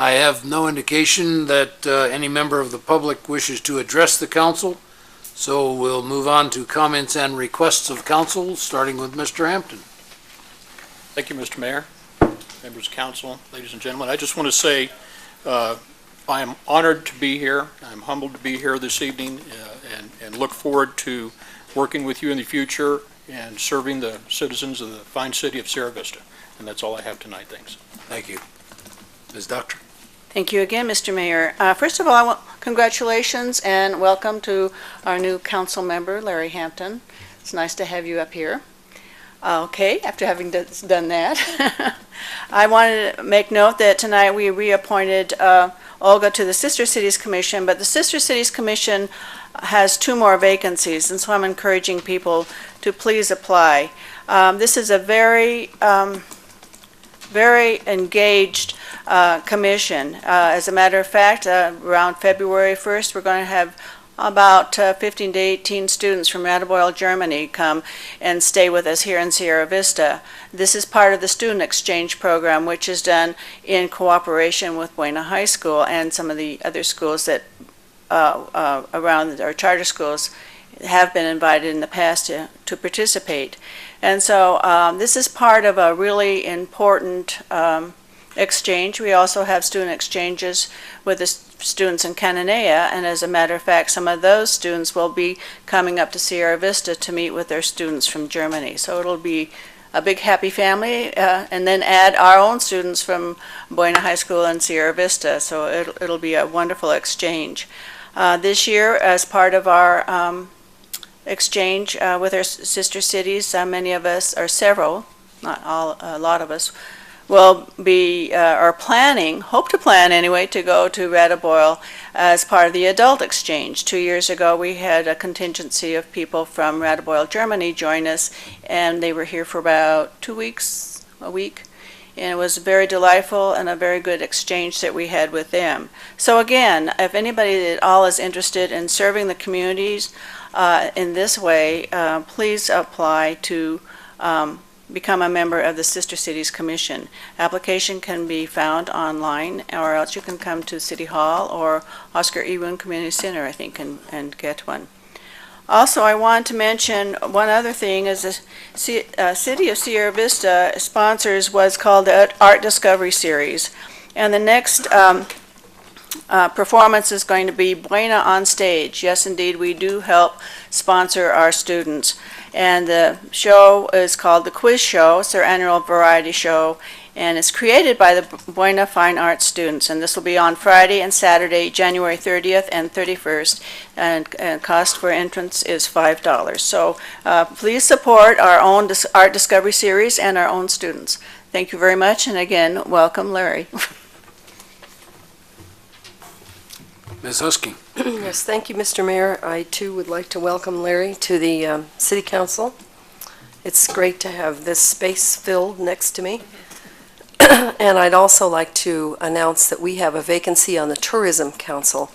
I have no indication that any member of the public wishes to address the council, so we'll move on to comments and requests of council, starting with Mr. Hampton. Thank you, Mr. Mayor, members of council, ladies and gentlemen. I just want to say I am honored to be here. I'm humbled to be here this evening and look forward to working with you in the future and serving the citizens of the fine city of Sierra Vista. And that's all I have tonight. Thanks. Thank you. Ms. Doctor. Thank you again, Mr. Mayor. First of all, congratulations and welcome to our new council member, Larry Hampton. It's nice to have you up here. Okay, after having done that, I wanted to make note that tonight we reappointed Olga to the Sister Cities Commission, but the Sister Cities Commission has 2 more vacancies, and so I'm encouraging people to please apply. This is a very engaged commission. As a matter of fact, around February 1st, we're going to have about 15 to 18 students from Radebeul, Germany come and stay with us here in Sierra Vista. This is part of the student exchange program, which is done in cooperation with Buena High School and some of the other schools that around our charter schools have been invited in the past to participate. And so this is part of a really important exchange. We also have student exchanges with the students in Cananea, and as a matter of fact, some of those students will be coming up to Sierra Vista to meet with their students from Germany. So it'll be a big happy family, and then add our own students from Buena High School and Sierra Vista. So it'll be a wonderful exchange. This year, as part of our exchange with our sister cities, many of us, or several, not all, a lot of us, will be, or planning, hope to plan anyway, to go to Radebeul as part of the adult exchange. 2 years ago, we had a contingency of people from Radebeul, Germany join us, and they were here for about 2 weeks, a week, and it was very delightful and a very good exchange that we had with them. So again, if anybody at all is interested in serving the communities in this way, please apply to become a member of the Sister Cities Commission. Application can be found online, or else you can come to City Hall or Oscar E. Woon Community Center, I think, and get one. Also, I want to mention one other thing is the City of Sierra Vista sponsors what's called the Art Discovery Series. And the next performance is going to be Buena on Stage. Yes, indeed, we do help sponsor our students. And the show is called The Quiz Show. It's their annual variety show, and it's created by the Buena Fine Arts students. And this will be on Friday and Saturday, January 30th and 31st, and cost for entrance is $5. So please support our own Art Discovery Series and our own students. Thank you very much, and again, welcome, Larry. Ms. Husky. Yes, thank you, Mr. Mayor. I, too, would like to welcome Larry to the City Council. It's great to have this space filled next to me. And I'd also like to announce that we have a vacancy on the Tourism Council.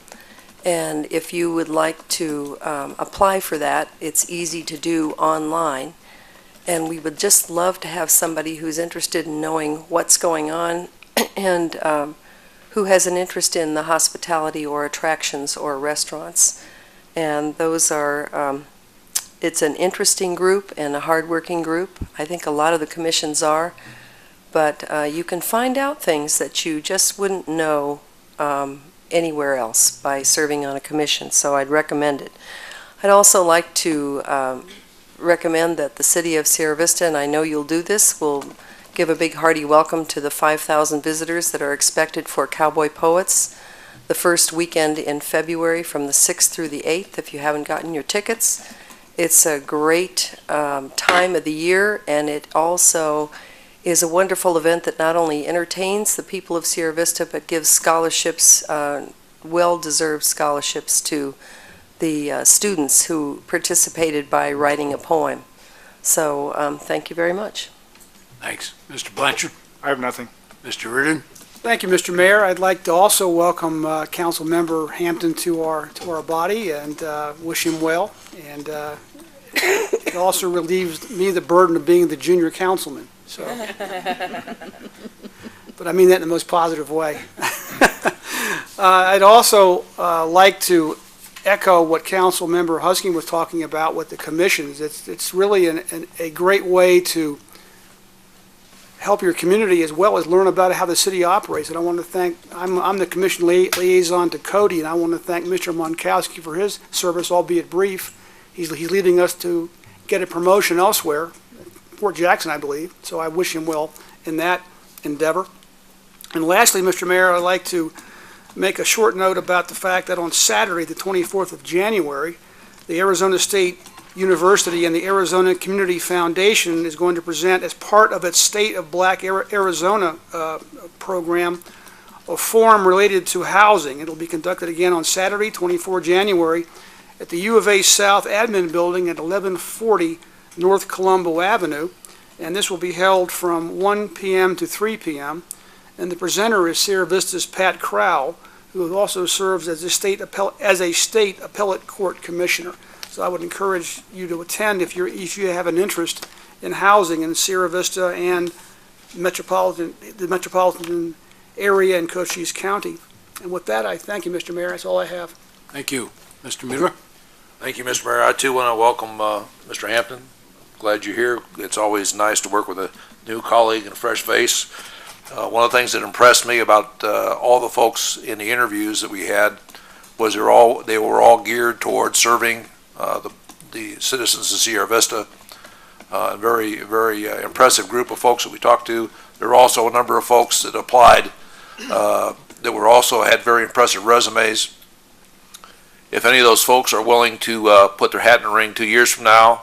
And if you would like to apply for that, it's easy to do online. And we would just love to have somebody who's interested in knowing what's going on and who has an interest in the hospitality or attractions or restaurants. And those are, it's an interesting group and a hardworking group. I think a lot of the commissions are, but you can find out things that you just wouldn't know anywhere else by serving on a commission, so I'd recommend it. I'd also like to recommend that the City of Sierra Vista, and I know you'll do this, will give a big hearty welcome to the 5,000 visitors that are expected for Cowboy Poets the first weekend in February from the 6th through the 8th, if you haven't gotten your tickets. It's a great time of the year, and it also is a wonderful event that not only entertains the people of Sierra Vista, but gives scholarships, well-deserved scholarships to the students who participated by writing a poem. So thank you very much. Thanks. Mr. Blanchard. I have nothing. Mr. Riordan. Thank you, Mr. Mayor. I'd like to also welcome Council Member Hampton to our body and wish him well. And it also relieves me the burden of being the junior councilman. So, but I mean that in the most positive way. I'd also like to echo what Council Member Husking was talking about with the commissions. It's really a great way to help your community as well as learn about how the city operates. And I want to thank, I'm the commission liaison to Cody, and I want to thank Mr. Monkowski for his service, albeit brief. He's leading us to get a promotion elsewhere, Fort Jackson, I believe, so I wish him well in that endeavor. And lastly, Mr. Mayor, I'd like to make a short note about the fact that on Saturday, the 24th of January, the Arizona State University and the Arizona Community Foundation is going to present, as part of its State of Black Arizona program, a forum related to housing. It'll be conducted again on Saturday, 24 January, at the U of A South Admin Building at 1140 North Colombo Avenue, and this will be held from 1 p.m. to 3 p.m. And the presenter is Sierra Vista's Pat Crowell, who also serves as a state appellate court commissioner. So I would encourage you to attend if you have an interest in housing in Sierra Vista and the metropolitan area in Cochise County. And with that, I thank you, Mr. Mayor. That's all I have. Thank you. Mr. Mueller? Thank you, Mr. Mayor. I too want to welcome Mr. Hampton. Glad you're here. It's always nice to work with a new colleague and a fresh face. One of the things that impressed me about all the folks in the interviews that we had was they were all geared towards serving the citizens of Sierra Vista. A very, very impressive group of folks that we talked to. There were also a number of folks that applied that were also had very impressive resumes. If any of those folks are willing to put their hat in the ring 2 years from now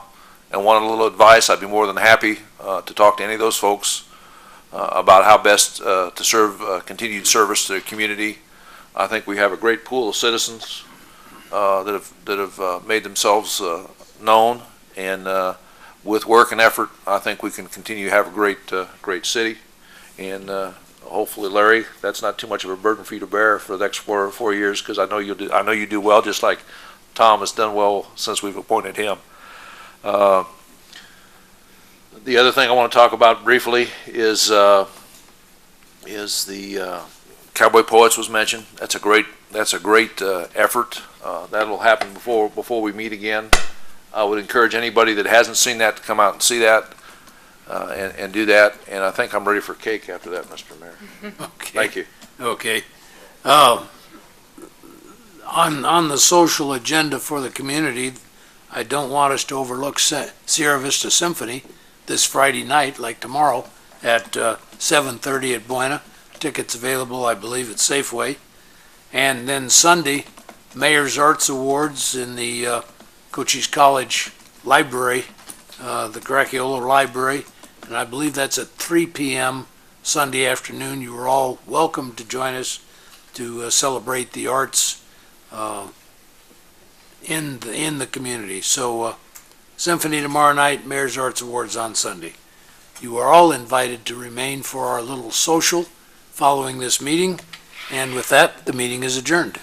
and want a little advice, I'd be more than happy to talk to any of those folks about how best to serve continued service to the community. I think we have a great pool of citizens that have made themselves known, and with work and effort, I think we can continue to have a great city. And hopefully, Larry, that's not too much of a burden for you to bear for the next 4 years, because I know you do well, just like Tom has done well since we've appointed him. The other thing I want to talk about briefly is the Cowboy Poets was mentioned. That's a great effort. That'll happen before we meet again. I would encourage anybody that hasn't seen that to come out and see that and do that. And I think I'm ready for cake after that, Mr. Mayor. Okay. Thank you. Okay. On the social agenda for the community, I don't want us to overlook Sierra Vista Symphony this Friday night, like tomorrow, at 7:30 at Buena. Tickets available, I believe, at Safeway. And then Sunday, Mayor's Arts Awards in the Cochise College Library, the Graciola Library, and I believe that's at 3 p.m. Sunday afternoon. You are all welcome to join us to celebrate the arts in the community. So Symphony tomorrow night, Mayor's Arts Awards on Sunday. You are all invited to remain for our little social following this meeting, and with that, the meeting is adjourned.